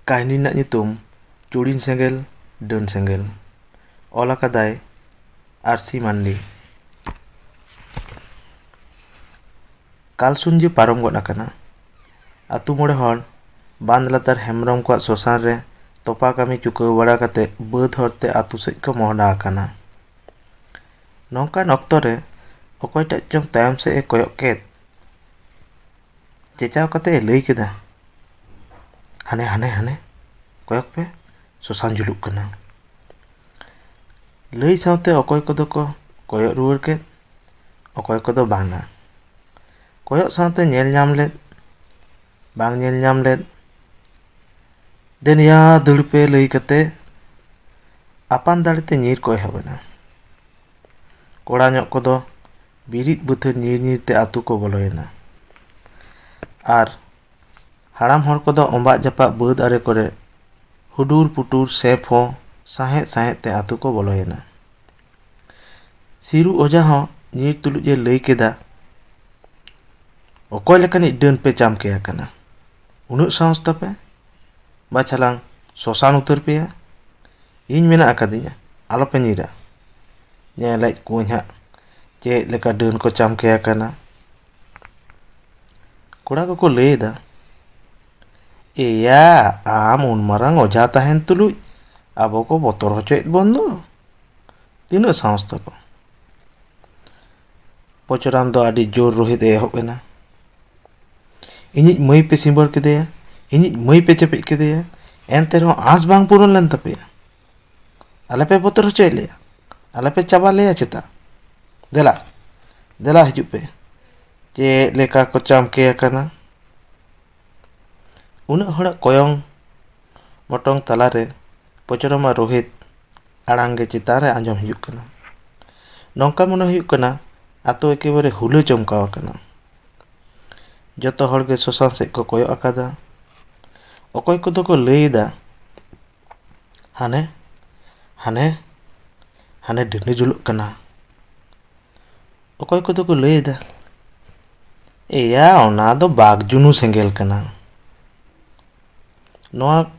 ᱠᱟᱹᱦᱱᱤ ᱨᱮᱱᱟᱜ ᱧᱩᱛᱩᱢ ᱪᱩᱲᱤᱱ ᱥᱮᱸᱜᱮᱞ ᱰᱟᱹᱱ ᱥᱮᱸᱜᱮᱞ, ᱚᱞ ᱟᱠᱟᱫᱟᱭ ᱟᱨᱥᱤ ᱢᱟᱱᱰᱤ। ᱠᱟᱞᱥᱩᱧᱡᱟᱹ ᱯᱟᱨᱚᱢ ᱜᱚᱫ ᱟᱠᱟᱱᱟ। ᱟᱛᱳ ᱢᱚᱬᱮ ᱦᱚᱲ ᱵᱟᱸᱫᱽ ᱞᱟᱛᱟᱨ ᱦᱮᱢᱵᱨᱚᱢ ᱠᱚᱣᱟᱜ ᱥᱚᱥᱟᱱ ᱨᱮ ᱛᱚᱯᱟ ᱠᱟᱹᱢᱤ ᱪᱩᱠᱟᱹᱣ ᱵᱟᱲᱟ ᱠᱟᱛᱮ ᱵᱟᱹᱫᱽ ᱦᱚᱨᱛᱮ ᱟᱛᱳ ᱥᱮᱫ ᱠᱚ ᱢᱚᱦᱰᱟ ᱟᱠᱟᱱᱟ। ᱱᱚᱝᱠᱟᱱ ᱚᱠᱛᱚ ᱨᱮ ᱚᱠᱚᱭᱴᱟᱜ ᱪᱚᱝ ᱛᱟᱭᱚᱢ ᱥᱮᱫ ᱮ ᱠᱚᱭᱚᱜ ᱠᱮᱫ, ᱪᱮᱸᱪᱟᱣ ᱠᱟᱛᱮ ᱮ ᱞᱟᱹᱭ ᱠᱮᱫᱟ, ᱦᱟᱱᱮ ᱦᱟᱱᱮ ᱦᱟᱱᱮ ᱠᱚᱭᱚᱜ ᱯᱮ, ᱥᱚᱥᱟᱱ ᱡᱩᱞᱩᱜ ᱠᱟᱱᱟ। ᱞᱟᱹᱭ ᱥᱟᱶᱛᱮ ᱚᱠᱚᱭ ᱠᱚᱫᱚ ᱠᱚ ᱠᱚᱭᱚᱜ ᱨᱩᱣᱟᱹᱲ ᱠᱮᱫ, ᱚᱠᱚᱭ ᱠᱚᱫᱚ ᱵᱟᱝᱟ। ᱠᱚᱭᱚᱜ ᱥᱟᱶᱛᱮ ᱧᱮᱞ ᱧᱟᱢ ᱞᱮᱫ, ᱵᱟᱝ ᱧᱮᱞ ᱧᱟᱢ ᱞᱮᱫ, ᱫᱮᱱ ᱭᱟ ᱫᱟᱹᱲ ᱯᱮ ᱞᱟᱹᱭ ᱠᱟᱛᱮ ᱟᱯᱟᱱ ᱫᱟᱲᱮᱛᱮ ᱧᱤᱨ ᱠᱚ ᱮᱦᱚᱵ ᱮᱱᱟ। ᱠᱚᱲᱟ ᱧᱚᱜ ᱠᱚᱫᱚ ᱵᱤᱨᱤᱫ ᱵᱟᱹᱛᱷᱟᱹᱲ ᱧᱤᱨ ᱧᱤᱨ ᱛᱮ ᱟᱛᱳ ko ᱵᱚᱞᱚᱭᱮᱱᱟ। ᱟᱨ ᱦᱟᱲᱟᱢ ᱦᱚᱲ ᱠᱚᱫᱚ ᱚᱸᱵᱟᱜ ᱡᱟᱯᱟᱜ ᱵᱟᱹᱫᱽ ᱟᱲᱮ ᱠᱚᱨᱮ ᱦᱩᱰᱩᱨ ᱯᱩᱴᱩᱨ ᱥᱮᱯ ᱦᱚᱸ ᱥᱟᱸᱦᱮᱫ ᱥᱟᱸᱦᱮᱫ ᱛᱮ ᱟᱛᱳ ko ᱵᱚᱞᱚᱭᱮᱱᱟ। ᱥᱤᱨᱩ ᱚᱡᱷᱟ ᱦᱚᱸ ᱧᱤᱨ ᱛᱩᱞᱩᱡ ᱮ ᱞᱟᱹᱭ ᱠᱮᱫᱟ, ᱚᱠᱚᱭ ᱞᱮᱠᱟᱱᱤᱡ ᱰᱟᱹᱱ ᱯᱮ ᱪᱟᱢᱠᱮ ᱟᱠᱟᱱᱟ? ᱩᱱᱟᱹᱜ ᱥᱟᱦᱚᱥ ᱛᱟᱯᱮ? ᱵᱟᱪᱷᱟᱞᱟᱝ ᱥᱚᱥᱟᱱ ᱩᱛᱟᱹᱨ ᱯᱮᱭᱟ। ᱤᱧ ᱢᱮᱱᱟᱜ ᱟᱠᱟᱫᱤᱧᱟ, ᱟᱞᱚᱯᱮ ᱧᱤᱨᱟ। ᱧᱮᱞᱮᱫ ᱠᱚᱣᱟᱹᱧ ᱦᱟᱸᱜ ᱪᱮᱫ ᱞᱮᱠᱟ ᱰᱟᱹᱱ ᱠᱚ ᱪᱟᱢᱠᱮ ᱟᱠᱟᱱᱟ। ᱠᱚᱲᱟ ᱠᱚᱠᱚ ᱞᱟᱹᱭᱮᱫᱟ, ᱮᱭᱟ ᱟᱢ ᱩᱱ ᱢᱟᱨᱟᱝ ᱚᱡᱷᱟ ᱛᱟᱦᱮᱱ ᱛᱩᱞᱩᱡ ᱟᱵᱚ ᱠᱚ ᱵᱚᱛᱚᱨ ᱦᱚᱪᱚᱭᱮᱫ ᱵᱚᱱ ᱫᱚ, ᱛᱤᱱᱟᱹᱜ ᱥᱟᱦᱚᱥ ᱛᱟᱠᱚ? ᱯᱚᱪᱚᱨᱟᱢ ᱫᱚ ᱟᱹᱰᱤ ᱡᱳᱨ ᱨᱳᱦᱮᱫ ᱮ ᱮᱦᱚᱵ ᱮᱱᱟ, ᱤᱧᱤᱡ ᱢᱟᱹᱭ ᱯᱮ ᱥᱤᱸᱵᱟᱹᱲ ᱠᱮᱫᱮᱭᱟ, ᱤᱧᱤᱡ ᱢᱟᱹᱭ ᱯᱮ ᱪᱮᱯᱮᱡ ᱠᱮᱫᱮᱭᱟ, ᱮᱱᱛᱮ ᱨᱮᱦᱚᱸ ᱟᱸᱥ ᱵᱟᱝ ᱯᱩᱨᱩᱱ ᱞᱮᱱ ᱛᱟᱯᱮᱭᱟ? ᱟᱞᱮᱯᱮ ᱵᱚᱛᱚᱨ ᱦᱚᱪᱚᱭᱮᱫ ᱞᱮᱭᱟ? ᱟᱞᱮᱯᱮ ᱪᱟᱵᱟ ᱞᱮᱭᱟ ᱪᱮᱛᱟ? ᱫᱮᱞᱟ ᱫᱮᱞᱟ ᱦᱤᱡᱩᱜ ᱯᱮ, ᱪᱮᱫ ᱞᱮᱠᱟ ᱠᱚ ᱪᱟᱢᱠᱮ ᱟᱠᱟᱱᱟ। ᱩᱱᱟᱹᱜ ᱦᱚᱲᱟᱜ ᱠᱚᱭᱚᱝ ᱢᱚᱴᱚᱝ ᱛᱟᱞᱟᱨᱮ ᱯᱚᱪᱚᱨᱟᱢᱟᱜ ᱨᱳᱦᱮᱫ ᱟᱲᱟᱝ ᱜᱮ ᱪᱮᱛᱟᱱ ᱨᱮ ᱟᱸᱡᱚᱢ ᱦᱤᱡᱩᱜ ᱠᱟᱱᱟ। ᱱᱚᱝᱠᱟ ᱢᱚᱱᱮ ᱦᱩᱭᱩᱜ ᱠᱟᱱᱟ ᱟᱛᱳ ᱮᱠᱮᱵᱟᱨᱮ ᱦᱩᱞᱟᱹ ᱪᱚᱢᱠᱟᱣ ᱟᱠᱟᱱᱟ। ᱡᱚᱛᱚ ᱦᱚᱲ ᱜᱮ ᱥᱚᱥᱟᱱ ᱥᱮᱫ ᱠᱚ ᱠᱚᱭᱚᱜ ᱟᱠᱟᱫᱟ। ᱚᱠᱚᱭ ᱠᱚᱫᱚ ᱠᱚ ᱞᱟᱹᱭᱮᱫᱟ, ᱦᱟᱱᱮ ᱦᱟᱱᱮ ᱦᱟᱱᱮ ᱰᱟᱹᱱᱮ ᱡᱩᱞᱩᱜ ᱠᱟᱱᱟ। ᱚᱠᱚᱭ ᱠᱚᱫᱚ ᱠᱚ ᱞᱟᱹᱭᱮᱫᱟ, ᱮᱭᱟ ᱚᱱᱟ ᱫᱚ ᱵᱟᱜᱽ ᱡᱩᱱᱩ ᱥᱮᱸᱜᱮᱞ ᱠᱟᱱᱟ। ᱱᱚᱣᱟ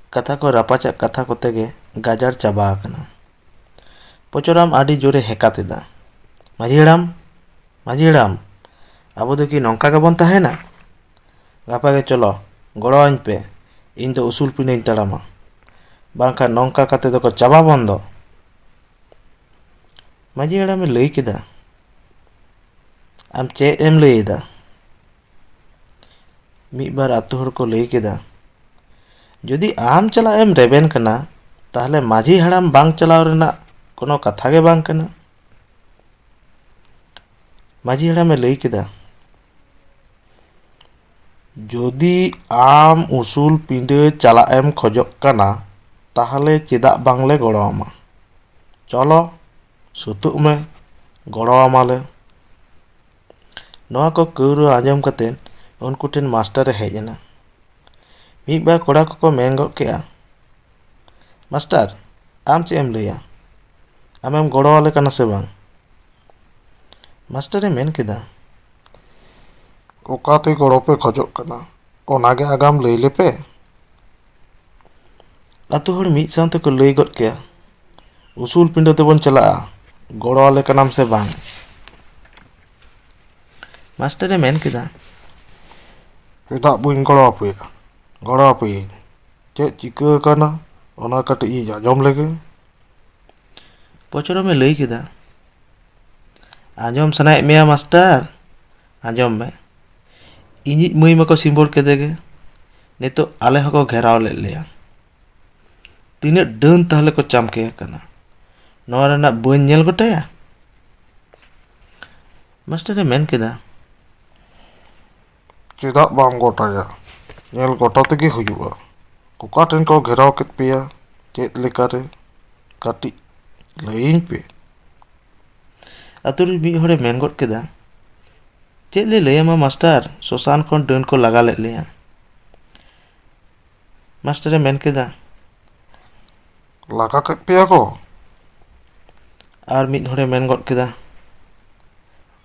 ᱠᱟᱛᱷᱟ ᱠᱚ ᱨᱟᱯᱟᱪᱟᱜ ᱠᱟᱛᱷᱟ ᱠᱚᱛᱮ ᱜᱮ ᱜᱟᱡᱟᱲ ᱪᱟᱵᱟ ᱟᱠᱟᱱᱟ। ᱯᱚᱪᱚᱨᱟᱢ ᱟᱹᱰᱤ ᱡᱳᱨᱮ ᱦᱮᱸᱠᱟᱛ ᱮᱫᱟ, ᱢᱟᱺᱡᱷᱤ ᱦᱟᱲᱟᱢ, ᱟᱵᱚ ᱫᱚ ᱠᱤ ᱱᱚᱝᱠᱟ ᱜᱮᱵᱚᱱ ᱛᱟᱦᱮᱱᱟ? ᱜᱟᱯᱟ ᱜᱮ ᱪᱚᱞᱚ ᱜᱚᱲᱚᱣᱟᱹᱧ ᱯᱮ, ᱤᱧ ᱫᱚ ᱩᱥᱩᱞ ᱯᱤᱸᱰᱟᱹᱧ ᱛᱟᱲᱟᱢᱟ, ᱵᱟᱝᱠᱷᱟᱱ ᱱᱚᱝᱠᱟ ᱠᱟᱛᱮ ᱫᱚᱠᱚ ᱪᱟᱵᱟ ᱵᱚᱱ ᱫᱚ। ᱢᱟᱺᱡᱷᱤ ᱦᱟᱲᱟᱢᱮ ᱞᱟᱹᱭ ᱠᱮᱫᱟ, ᱟᱢ ᱪᱮᱫ ᱮᱢ ᱞᱟᱹᱭᱮᱫᱟ? ᱢᱤᱫ ᱵᱟᱨ ᱟᱛᱳ ᱦᱚᱲ ᱠᱚ ᱞᱟᱹᱭ ᱠᱮᱫᱟ, ᱡᱩᱫᱤ ᱟᱢ ᱪᱟᱞᱟᱜ ᱮᱢ ᱨᱮᱵᱮᱱ ᱠᱟᱱᱟ, ᱛᱟᱦᱞᱮ ᱢᱟᱺᱡᱷᱤ ᱦᱟᱲᱟᱢ ᱵᱟᱝ ᱪᱟᱞᱟᱣ ᱨᱮᱱᱟᱜ ᱠᱳᱱᱳ ᱠᱟᱛᱷᱟ ᱜᱮ ᱵᱟᱝ ᱠᱟᱱᱟ। ᱢᱟᱺᱡᱷᱤ ᱦᱟᱲᱟᱢᱮ ᱞᱟᱹᱭ ᱠᱮᱫᱟ, ᱡᱩᱫᱤ ᱟᱢ ᱩᱥᱩᱞ ᱯᱤᱸᱰᱟᱹ ᱪᱟᱞᱟᱜ ᱮᱢ ᱠᱷᱚᱡᱚᱜ ᱠᱟᱱᱟ, ᱛᱟᱦᱞᱮ ᱪᱮᱫᱟᱜ ᱵᱟᱝᱞᱮ ᱜᱚᱲᱚ ᱟᱢᱟ? ᱪᱚᱞᱚ ᱥᱩᱛᱩᱜ ᱢᱮ, ᱜᱚᱲᱚ ᱟᱢᱟᱞᱮ। ᱱᱚᱣᱟ ᱠᱚ ᱠᱟᱹᱣᱨᱟᱹ ᱟᱸᱡᱚᱢ ᱠᱟᱛᱮ ᱩᱱᱠᱩ ᱴᱷᱮᱱ ᱢᱟᱥᱴᱟᱨᱮ ᱦᱮᱡ ᱮᱱᱟ। ᱢᱤᱫ ᱵᱟᱨ ᱠᱚᱲᱟ ᱠᱚᱠᱚ ᱢᱮᱱ ᱜᱚᱫ ᱠᱮᱜᱼᱟ, ᱢᱟᱥᱴᱟᱨ ᱟᱢ ᱪᱮᱫ ᱮᱢ ᱞᱟᱹᱭᱟ? ᱟᱢᱮᱢ ᱜᱚᱲᱚ ᱟᱞᱮ ᱠᱟᱱᱟ ᱥᱮ ᱵᱟᱝ? ᱢᱟᱥᱴᱟᱨᱮ ᱢᱮᱱ ᱠᱮᱫᱟ, ᱚᱠᱟᱛᱮ ᱜᱚᱲᱚ ᱯᱮ ᱠᱷᱚᱡᱚᱜ ᱠᱟᱱᱟ, ᱚᱱᱟᱜᱮ ᱟᱜᱟᱢ ᱞᱟᱹᱭ ᱞᱮᱯᱮ। ᱟᱛᱳ ᱦᱚᱲ ᱢᱤᱫ ᱥᱟᱶ ᱛᱮᱠᱚ ᱞᱟᱹᱭ ᱜᱚᱫ ᱠᱮᱜᱼᱟ, ᱩᱥᱩᱞ ᱯᱤᱸᱰᱟᱹ ᱛᱮᱵᱚᱱ ᱪᱟᱞᱟᱜᱼᱟ, ᱜᱚᱲᱚ ᱟᱞᱮ ᱠᱟᱱᱟᱢ ᱥᱮ ᱵᱟᱝ? ᱢᱟᱥᱴᱟᱨᱮ ᱢᱮᱱ ᱠᱮᱫᱟ, ᱪᱮᱫᱟᱜ ᱵᱟᱹᱧ ᱜᱚᱲᱚ ᱟᱯᱮᱭᱟ? ᱜᱚᱲᱚ ᱟᱯᱮᱭᱟᱹᱧ। ᱪᱮᱫ ᱪᱤᱠᱟᱹ ᱟᱠᱟᱱᱟ ᱚᱱᱟ ᱠᱟᱹᱴᱤᱡ ᱤᱧ ᱟᱸᱡᱚᱢ ᱞᱮᱜᱮ। ᱯᱚᱪᱚᱨᱟᱢᱮ ᱞᱟᱹᱭ ᱠᱮᱫᱟ, ᱟᱸᱡᱚᱢ ᱥᱟᱱᱟᱭᱮᱫ ᱢᱮᱭᱟ ᱢᱟᱥᱴᱟᱨ? ᱟᱸᱡᱚᱢ ᱢᱮ। ᱤᱧᱤᱡ ᱢᱟᱹᱭ ᱢᱟᱠᱚ ᱥᱤᱸᱵᱟᱹᱲ ᱠᱮᱫᱮ ᱜᱮ, ᱱᱤᱛᱚᱜ ᱟᱞᱮ ᱦᱚᱸᱠᱚ ᱜᱷᱮᱨᱟᱣ ᱞᱮᱫ ᱞᱮᱭᱟ। ᱛᱤᱱᱟᱹᱜ ᱰᱟᱹᱱ ᱛᱟᱦᱞᱮ ᱠᱚ ᱪᱟᱢᱠᱮ ᱟᱠᱟᱱᱟ, ᱱᱚᱣᱟ ᱨᱮᱱᱟᱜ ᱵᱟᱹᱧ ᱧᱮᱞ ᱜᱚᱴᱟᱭᱟ? ᱢᱟᱥᱴᱟᱨᱮ ᱢᱮᱱ ᱠᱮᱫᱟ, ᱪᱮᱫᱟᱜ ᱵᱟᱢ ᱜᱚᱴᱟᱭᱟ? ᱧᱮᱞ ᱜᱚᱴᱟ ᱛᱮᱜᱮ ᱦᱩᱭᱩᱜᱼᱟ। ᱚᱠᱟ ᱴᱷᱮᱱ ᱠᱚ ᱜᱷᱮᱨᱟᱣ ᱠᱮᱫ ᱯᱮᱭᱟ, ᱪᱮᱫ ᱞᱮᱠᱟᱨᱮ? ᱠᱟᱹᱴᱤᱡ ᱞᱟᱹᱭᱟᱹᱧ ᱯᱮ। ᱟᱛᱳ ᱨᱮ ᱢᱤᱫ ᱦᱚᱲᱮ ᱢᱮᱱ ᱜᱚᱫ ᱠᱮᱫᱟ, ᱪᱮᱫ ᱞᱮ ᱞᱟᱹᱭᱟᱢᱟ ᱢᱟᱥᱴᱟᱨ, ᱥᱚᱥᱟᱱ ᱠᱷᱚᱱ ᱰᱟᱹᱱ ᱠᱚ ᱞᱟᱜᱟ ᱞᱮᱫ ᱞᱮᱭᱟ। ᱢᱟᱥᱴᱟᱨᱮ ᱢᱮᱱ ᱠᱮᱫᱟ, ᱞᱟᱜᱟ ᱠᱮᱫ ᱯᱮᱭᱟ ᱠᱚ? ᱟᱨ ᱢᱤᱫ ᱦᱚᱲᱮ ᱢᱮᱱ ᱜᱚᱫ ᱠᱮᱫᱟ,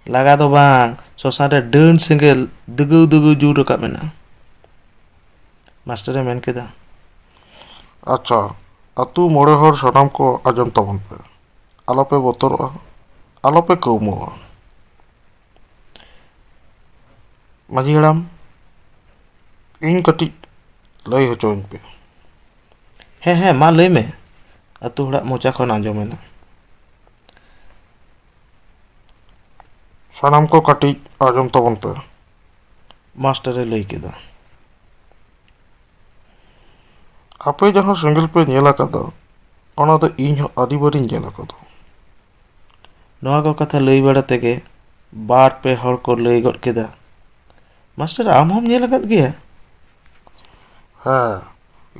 ᱞᱟᱜᱟ ᱫᱚ ᱵᱟᱝ, ᱥᱚᱥᱟᱱ ᱨᱮ ᱰᱟᱹᱱ ᱥᱮᱸᱜᱮᱞ ᱫᱟᱹᱜᱟᱹᱣ ᱫᱟᱹᱜᱟᱹᱣ ᱡᱩᱞ ᱨᱟᱠᱟᱵ ᱮᱱᱟ। ᱢᱟᱥᱴᱟᱨᱮ ᱢᱮᱱ ᱠᱮᱫᱟ, ᱟᱪᱪᱷᱟ, ᱟᱛᱳ ᱢᱚᱬᱮ ᱦᱚᱲ ᱥᱟᱱᱟᱢ ᱠᱚ ᱟᱸᱡᱚᱢ ᱛᱟᱵᱚᱱ ᱯᱮ, ᱟᱞᱚᱯᱮ ᱵᱚᱛᱚᱨᱚᱜᱼᱟ, ᱟᱞᱚᱯᱮ ᱠᱟᱹᱣᱢᱟᱹᱣᱟ᱾ ᱢᱟᱺᱡᱷᱤ ᱦᱟᱲᱟᱢ, ᱤᱧ ᱠᱟᱹᱴᱤᱡ ᱞᱟᱹᱭ ᱦᱚᱪᱚᱧ ᱯᱮ᱾ ᱦᱮᱸ ᱦᱮᱸ, ᱢᱟ ᱞᱟᱹᱭ ᱢᱮ, ᱟᱛᱳ ᱦᱚᱲᱟᱜ ᱢᱚᱪᱟ ᱠᱷᱚᱱ ᱟᱸᱡᱚᱢᱮᱱᱟ᱾ ᱥᱟᱱᱟᱢ ᱠᱚ ᱠᱟᱹᱴᱤᱡ ᱟᱸᱡᱚᱢ ᱛᱟᱵᱚᱱ ᱯᱮ, ᱢᱟᱥᱴᱟᱨᱮ ᱞᱟᱹᱭ ᱠᱮᱫᱟ᱾ ᱟᱯᱮ ᱡᱟᱦᱟᱸ ᱥᱮᱸᱜᱮᱞ ᱯᱮ ᱧᱮᱞ ᱟᱠᱟᱫᱟ, ᱚᱱᱟ ᱫᱚ ᱤᱧ ᱦᱚᱸ ᱟᱹᱰᱤ ᱵᱟᱨᱤᱧ ᱧᱮᱞ ᱟᱠᱟᱫᱟ᱾ ᱱᱚᱣᱟ ᱠᱚ ᱠᱟᱛᱷᱟ ᱞᱟᱹᱭ ᱵᱟᱲᱟ ᱛᱮᱜᱮ ᱵᱟᱨ ᱯᱮ ᱦᱚᱲ ᱠᱚ ᱞᱟᱹᱭ ᱜᱚᱫ ᱠᱮᱫᱟ, ᱢᱟᱥᱴᱟᱨ ᱟᱢ ᱦᱚᱢ ᱧᱮᱞ ᱟᱠᱟᱫ ᱜᱮᱭᱟ? ᱦᱮᱸ,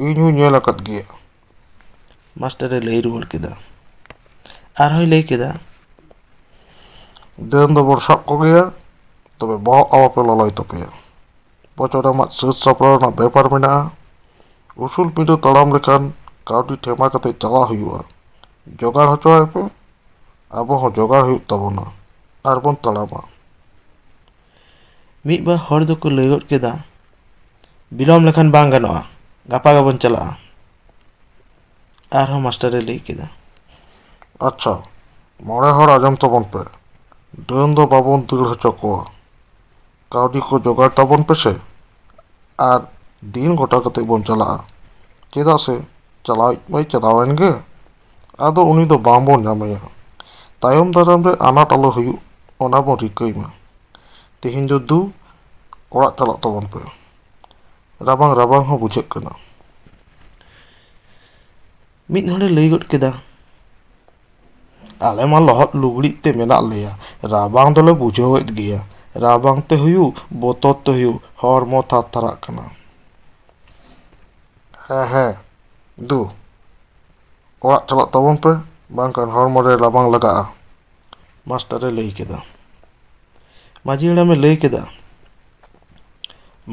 ᱤᱧ ᱦᱚᱸᱧ ᱧᱮᱞ ᱟᱠᱟᱫ ᱜᱮᱭᱟ, ᱢᱟᱥᱴᱟᱨᱮ ᱞᱟᱹᱭ ᱨᱩᱣᱟᱹᱲ ᱠᱮᱫᱟ᱾ ᱟᱨᱦᱚᱸᱭ ᱞᱟᱹᱭ ᱠᱮᱫᱟ, ᱰᱟᱹᱱ ᱫᱚᱵᱚᱱ ᱥᱟᱵ ᱠᱚᱜᱮᱭᱟ, ᱛᱚᱵᱮ ᱵᱚᱦᱚᱜ ᱟᱞᱚᱯᱮ ᱞᱚᱞᱚᱭ ᱛᱟᱯᱮᱭᱟ᱾ ᱵᱚᱪᱷᱚᱨ ᱟᱢᱟᱜ ᱥᱟᱹᱛ ᱥᱟᱯᱲᱟᱣ ᱨᱮᱱᱟᱜ ᱵᱮᱯᱟᱨ ᱢᱮᱱᱟᱜᱼᱟ᱾ ᱩᱥᱩᱞ ᱯᱤᱸᱰᱟᱹ ᱛᱟᱲᱟᱢ ᱞᱮᱠᱷᱟᱱ ᱠᱟᱹᱣᱰᱤ ᱴᱷᱮᱢᱟ ᱠᱟᱛᱮ ᱪᱟᱞᱟᱜ ᱦᱩᱭᱩᱜᱼᱟ᱾ ᱡᱚᱜᱟᱲ ᱦᱚᱪᱚᱭ ᱯᱮ, ᱟᱵᱚ ᱦᱚᱸ ᱡᱚᱜᱟᱲ ᱦᱩᱭᱩᱜ ᱛᱟᱵᱚᱱᱟ, ᱟᱨᱵᱚᱱ ᱛᱟᱲᱟᱢᱟ᱾ ᱢᱤᱫ ᱵᱟᱨ ᱦᱚᱲ ᱫᱚᱠᱚ ᱞᱟᱹᱭ ᱜᱚᱫ ᱠᱮᱫᱟ, ᱵᱤᱞᱚᱢ ᱞᱮᱠᱷᱟᱱ ᱵᱟᱝ ᱜᱟᱱᱚᱜᱼᱟ, ᱜᱟᱯᱟ ᱜᱮᱵᱚᱱ ᱪᱟᱞᱟᱜᱼᱟ᱾ ᱟᱨᱦᱚᱸ ᱢᱟᱥᱴᱟᱨᱮ ᱞᱟᱹᱭ ᱠᱮᱫᱟ, ᱟᱪᱪᱷᱟ, ᱢᱚᱬᱮ ᱦᱚᱲ ᱟᱸᱡᱚᱢ ᱛᱟᱵᱚᱱ ᱯᱮ, ᱰᱟᱹᱱ ᱫᱚ ᱵᱟᱵᱚᱱ ᱫᱟᱹᱲ ᱦᱚᱪᱚ ᱠᱚᱣᱟ᱾ ᱠᱟᱹᱣᱰᱤ ᱠᱚ ᱡᱚᱜᱟᱲ ᱛᱟᱵᱚᱱ ᱯᱮᱥᱮ, ᱟᱨ ᱫᱤᱱ ᱜᱚᱴᱟ ᱠᱟᱛᱮ ᱵᱚᱱ ᱪᱟᱞᱟᱜᱼᱟ᱾ ᱪᱮᱫᱟᱜ ᱥᱮ ᱪᱟᱞᱟᱣᱤᱡ ᱢᱟᱭ ᱪᱟᱞᱟᱣᱮᱱ ᱜᱮ, ᱟᱫᱚ ᱩᱱᱤ ᱫᱚ ᱵᱟᱝᱵᱚᱱ ᱧᱟᱢᱮᱭᱟ᱾ ᱛᱟᱭᱚᱢ ᱫᱟᱨᱟᱢ ᱨᱮ ᱟᱱᱟᱴ ᱟᱞᱚ ᱦᱩᱭᱩᱜ, ᱚᱱᱟ ᱵᱚᱱ ᱨᱤᱠᱟᱹᱭ ᱢᱟ᱾ ᱛᱮᱦᱮᱧ ᱫᱚ ᱚᱲᱟᱜ ᱪᱟᱞᱟᱜ ᱛᱟᱵᱚᱱ ᱯᱮ, ᱨᱟᱵᱟᱝ ᱨᱟᱵᱟᱝ ᱦᱚᱸ ᱵᱩᱡᱷᱟᱹᱜ ᱠᱟᱱᱟ᱾ ᱢᱤᱫ ᱦᱚᱲᱮ ᱞᱟᱹᱭ ᱜᱚᱫ ᱠᱮᱫᱟ, ᱟᱞᱮ ᱢᱟ ᱞᱚᱦᱚᱫ ᱞᱩᱜᱽᱲᱤᱡ ᱛᱮ ᱢᱮᱱᱟᱜ ᱞᱮᱭᱟ, ᱨᱟᱵᱟᱝ ᱫᱚᱞᱮ ᱵᱩᱡᱷᱟᱹᱣᱮᱫ ᱜᱮᱭᱟ᱾ ᱨᱟᱵᱟᱝ te ᱦᱩᱭᱩᱜ, ᱵᱚᱛᱚᱨ te ᱦᱩᱭᱩᱜ, ᱦᱚᱲᱢᱚ ᱛᱷᱟᱨ ᱛᱷᱟᱨᱟᱜ ᱠᱟᱱᱟ᱾ ᱦᱮᱸ ᱦᱮᱸ, ᱚᱲᱟᱜ ᱪᱟᱞᱟᱜ ᱛᱟᱵᱚᱱ ᱯᱮ, ᱵᱟᱝᱠᱷᱟᱱ ᱦᱚᱲᱢᱚ ᱨᱮ ᱨᱟᱵᱟᱝ ᱞᱟᱜᱟᱜᱼᱟ, ᱢᱟᱥᱴᱟᱨᱮ ᱞᱟᱹᱭ ᱠᱮᱫᱟ᱾ ᱢᱟᱺᱡᱷᱤ ᱦᱟᱲᱟᱢᱮ ᱞᱟᱹᱭ ᱠᱮᱫᱟ,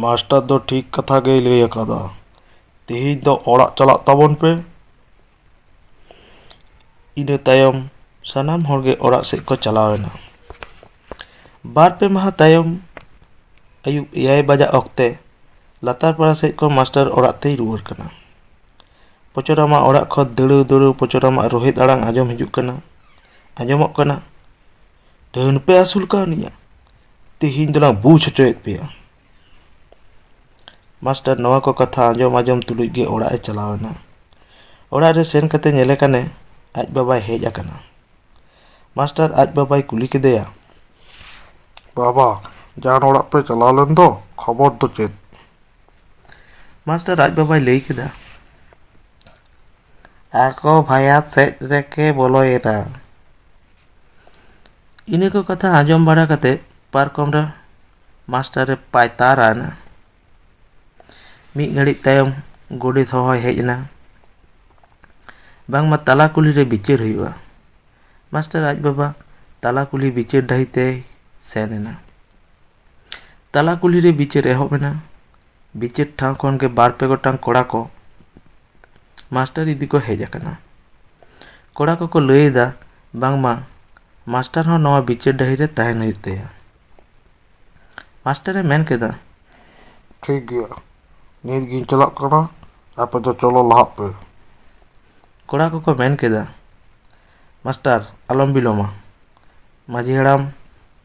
ᱢᱟᱥᱴᱟᱨ ᱫᱚ ᱴᱷᱤᱠ ᱠᱟᱛᱷᱟ ᱜᱮᱭ ᱞᱟᱹᱭ ᱟᱠᱟᱫᱟ᱾ ᱛᱮᱦᱮᱧ ᱫᱚ ᱚᱲᱟᱜ ᱪᱟᱞᱟᱜ ᱛᱟᱵᱚᱱ ᱯᱮ᱾ ᱤᱱᱟᱹ ᱛᱟᱭᱚᱢ ᱥᱟᱱᱟᱢ ᱦᱚᱲᱜᱮ ᱚᱲᱟᱜ ᱥᱮᱫ ᱠᱚ ᱪᱟᱞᱟᱣᱮᱱᱟ᱾ ᱵᱟᱨ ᱯᱮ ᱢᱟᱦᱟ ᱛᱟᱭᱚᱢ ᱟᱹᱭᱩᱵ 6 ᱵᱟᱡᱟᱜ ᱚᱠᱛᱮ ᱞᱟᱛᱟᱨ ᱯᱟᱲᱟ ᱥᱮᱫ ᱠᱷᱚᱱ ᱢᱟᱥᱴᱟᱨ ᱚᱲᱟᱜ ᱛᱮᱭ ᱨᱩᱣᱟᱹᱲ ᱠᱟᱱᱟ᱾ ᱯᱚᱪᱚᱨᱟᱢᱟᱜ ᱚᱲᱟᱜ ᱠᱷᱚᱱ ᱫᱟᱹᱲᱟᱹᱣ ᱫᱟᱹᱲᱟᱹᱣ ᱯᱚᱪᱚᱨᱟᱢᱟᱜ ᱨᱳᱦᱮᱫ ᱟᱲᱟᱝ ᱟᱸᱡᱚᱢᱚᱜ ᱠᱟᱱᱟ, ᱰᱟᱹᱱ ᱯᱮ ᱟᱹᱥᱩᱞ ᱠᱟᱣᱱᱤᱡᱼᱟ, ᱛᱮᱦᱮᱧ ᱫᱚᱞᱟᱝ ᱵᱩᱡᱽ ᱦᱚᱪᱚᱭᱮᱫ ᱯᱮᱭᱟ᱾ ᱢᱟᱥᱴᱟᱨ ᱱᱚᱣᱟ ᱠᱚ ᱠᱟᱛᱷᱟ ᱟᱸᱡᱚᱢ ᱛᱩᱞᱩᱡ ᱜᱮ ᱚᱲᱟᱜ ᱮ ᱪᱟᱞᱟᱣᱮᱱᱟ᱾ ᱚᱲᱟᱜ ᱨᱮ ᱥᱮᱱ ᱠᱟᱛᱮ ᱧᱮᱞᱮ ᱠᱟᱱᱮ ᱟᱡ ᱵᱟᱵᱟᱭ ᱦᱮᱡ ᱟᱠᱟᱱᱟ᱾ ᱢᱟᱥᱴᱟᱨ ᱟᱡ ᱵᱟᱵᱟᱭ ᱠᱩᱞᱤ ᱠᱮᱫᱮᱭᱟ, ᱵᱟᱵᱟ, ᱡᱟᱦᱟᱱ ᱚᱲᱟᱜ ᱯᱮ ᱪᱟᱞᱟᱣ ᱞᱮᱱ ᱫᱚ, ᱠᱷᱚᱵᱚᱨ ᱫᱚ ᱪᱮᱫ? ᱢᱟᱥᱴᱟᱨ ᱟᱡ ᱵᱟᱵᱟᱭ ᱞᱟᱹᱭ ᱠᱮᱫᱟ, ᱟᱠᱚ ᱵᱷᱟᱭᱟᱛ ᱥᱮᱡ ᱨᱮᱠᱮ ᱵᱚᱞᱚᱭᱮᱱᱟ᱾ ᱤᱱᱟᱹ ᱠᱚ ᱠᱟᱛᱷᱟ ᱟᱸᱡᱚᱢ ᱵᱟᱲᱟ ᱠᱟᱛᱮ ᱯᱟᱨᱠᱚᱢ ᱨᱮ ᱢᱟᱥᱴᱟᱨᱮ ᱯᱟᱭᱛᱟᱨᱟᱱᱟ᱾ ᱢᱤᱫ ᱜᱷᱟᱹᱲᱤᱡ ᱛᱟᱭᱚᱢ ᱜᱚᱰᱮᱛ ᱦᱚᱦᱚᱭ ᱦᱮᱡ ᱮᱱᱟ᱾ ᱵᱟᱝᱢᱟ ᱛᱟᱞᱟ ᱠᱩᱞᱦᱤ ᱨᱮ ᱵᱤᱪᱟᱹᱨ ᱦᱩᱭᱩᱜᱼᱟ᱾ ᱢᱟᱥᱴᱟᱨ ᱟᱡ ᱵᱟᱵᱟ ᱛᱟᱞᱟ ᱠᱩᱞᱦᱤ ᱵᱤᱪᱟᱹᱨ ᱰᱟᱹᱦᱤ ᱛᱮᱭ ᱥᱮᱱ ᱮᱱᱟ᱾ ᱛᱟᱞᱟ ᱠᱩᱞᱦᱤ ᱨᱮ ᱵᱤᱪᱟᱹᱨ ᱮᱦᱚᱵ ᱮᱱᱟ᱾ ᱵᱤᱪᱟᱹᱨ ᱴᱷᱟᱶ ᱠᱷᱚᱱ ᱜᱮ ᱵᱟᱨ ᱯᱮ ᱜᱚᱴᱟᱝ ᱠᱚᱲᱟ ᱠᱚ ᱢᱟᱥᱴᱟᱨ ᱤᱫᱤ ᱠᱚ ᱦᱮᱡ ᱟᱠᱟᱱᱟ᱾ ᱠᱚᱲᱟ ᱠᱚᱠᱚ ᱞᱟᱹᱭ ᱮᱫᱟ, ᱵᱟᱝᱢᱟ ᱢᱟᱥᱴᱟᱨ ᱦᱚᱸ ᱱᱚᱣᱟ ᱵᱤᱪᱟᱹᱨ ᱰᱟᱹᱦᱤ ᱨᱮ ᱛᱟᱦᱮᱱ ᱦᱩᱭᱩᱜ ᱛᱟᱭᱟ᱾ ᱢᱟᱥᱴᱟᱨᱮ ᱢᱮᱱ ᱠᱮᱫᱟ, ᱴᱷᱤᱠ ᱜᱮᱭᱟ, ᱱᱤᱛ ᱜᱤᱧ ᱪᱟᱞᱟᱜ ᱠᱟᱱᱟ, ᱟᱯᱮ ᱫᱚ ᱪᱚᱞᱚ ᱞᱟᱦᱟᱜ ᱯᱮ᱾ ᱠᱚᱲᱟ ᱠᱚᱠᱚ ᱢᱮᱱ ᱠᱮᱫᱟ, ᱢᱟᱥᱴᱟᱨ ᱟᱞᱚᱢ ᱵᱤᱞᱚᱢᱟ, ᱢᱟᱺᱡᱷᱤ ᱦᱟᱲᱟᱢ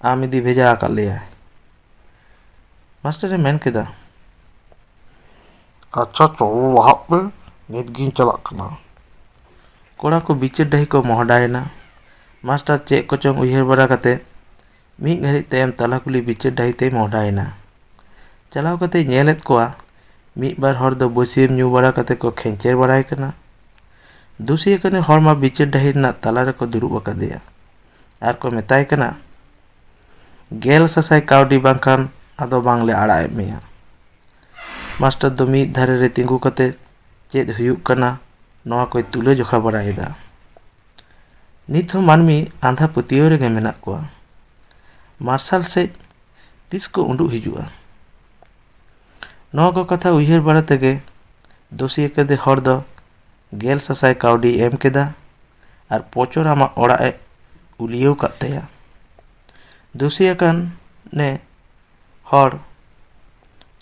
ᱟᱢ ᱤᱫᱤ ᱵᱷᱮᱡᱟ ᱟᱠᱟᱫ ᱞᱮᱭᱟᱭ᱾ ᱢᱟᱥᱴᱟᱨᱮ ᱢᱮᱱ ᱠᱮᱫᱟ, ᱟᱪᱪᱷᱟ ᱪᱚᱞᱚ ᱞᱟᱦᱟᱜ ᱯᱮ, ᱱᱤᱛ ᱜᱤᱧ ᱪᱟᱞᱟᱜ ᱠᱟᱱᱟ᱾ ᱠᱚᱲᱟ ᱠᱚ ᱵᱤᱪᱟᱹᱨ ᱰᱟᱹᱦᱤ ᱠᱚ ᱢᱚᱦᱰᱟᱭᱮᱱᱟ᱾ ᱢᱟᱥᱴᱟᱨ ᱪᱮᱫ ᱠᱚᱪᱚᱝ ᱩᱭᱦᱟᱹᱨ ᱵᱟᱲᱟ ᱠᱟᱛᱮ ᱢᱤᱫ ᱜᱷᱟᱹᱲᱤᱡ ᱛᱟᱭᱚᱢ ᱛᱟᱞᱟ ᱠᱩᱞᱦᱤ ᱵᱤᱪᱟᱹᱨ ᱰᱟᱹᱦᱤ ᱛᱮᱭ ᱢᱚᱦᱰᱟᱭᱮᱱᱟ᱾ ᱪᱟᱞᱟᱣ ᱠᱟᱛᱮᱭ ᱧᱮᱞᱮᱫ ᱠᱚᱣᱟ, ᱢᱤᱫ ᱵᱟᱨ ᱦᱚᱲ ᱫᱚ ᱵᱟᱹᱥᱭᱟᱹᱢ ᱧᱩ ᱵᱟᱲᱟ ᱠᱟᱛᱮ ᱠᱚ ᱠᱷᱮᱧᱪᱮᱨ ᱵᱟᱲᱟᱭ ᱠᱟᱱᱟ᱾ ᱫᱩᱥᱤᱭᱟᱠᱟᱱ ᱦᱚᱲ ᱢᱟ ᱵᱤᱪᱟᱹᱨ ᱰᱟᱹᱦᱤ ᱨᱮᱱᱟᱜ ᱛᱟᱞᱟ ᱨᱮᱠᱚ ᱫᱩᱲᱩᱵ ᱟᱠᱟᱫᱮᱭᱟ ᱟᱨ ᱠᱚ ᱢᱮᱛᱟᱭ ᱠᱟᱱᱟ, 10,000 ᱠᱟᱹᱣᱰᱤ ᱵᱟᱝᱠᱷᱟᱱ ᱟᱫᱚ ᱵᱟᱝᱞᱮ ᱟᱲᱟᱜ ᱮᱫ ᱢᱮᱭᱟ᱾ ᱢᱟᱥᱴᱟᱨ ᱫᱚ ᱢᱤᱫ ᱫᱷᱟᱨᱮ ᱨᱮ ᱛᱤᱸᱜᱩ ᱠᱟᱛᱮ ᱪᱮᱫ ᱦᱩᱭᱩᱜ ᱠᱟᱱᱟ ᱱᱚᱣᱟ ᱠᱚᱭ ᱛᱩᱞᱟᱹ ᱡᱚᱠᱷᱟ ᱵᱟᱲᱟᱭᱮᱫᱟ᱾ ᱱᱤᱛ ᱦᱚᱸ ᱢᱟᱹᱱᱢᱤ ᱟᱸᱫᱷᱟ ᱯᱟᱹᱛᱭᱟᱹᱣ ᱨᱮᱜᱮ ᱢᱮᱱᱟᱜ ᱠᱚᱣᱟ᱾ ᱢᱟᱨᱥᱟᱞ ᱥᱮᱡ ᱛᱤᱥ ᱠᱚ ᱩᱰᱩᱠ ᱦᱤᱡᱩᱜᱼᱟ? ᱱᱚᱣᱟ ᱠᱚ ᱠᱟᱛᱷᱟ ᱩᱭᱦᱟᱹᱨ ᱵᱟᱲᱟ ᱛᱮᱜᱮ ᱫᱩᱥᱤᱭᱟᱠᱟᱫᱮ ᱦᱚᱲ ᱫᱚ 10,000 ᱠᱟᱹᱣᱰᱤ ᱮᱢ ᱠᱮᱫᱟ ᱟᱨ ᱯᱚᱪᱚᱨᱟᱢᱟᱜ ᱚᱲᱟᱜ ᱮ ᱩᱞᱤᱭᱟᱹᱣ ᱠᱟᱫ ᱛᱟᱭᱟ᱾ ᱫᱩᱥᱤᱭᱟᱠᱟᱱ ᱱᱮ ᱦᱚᱲ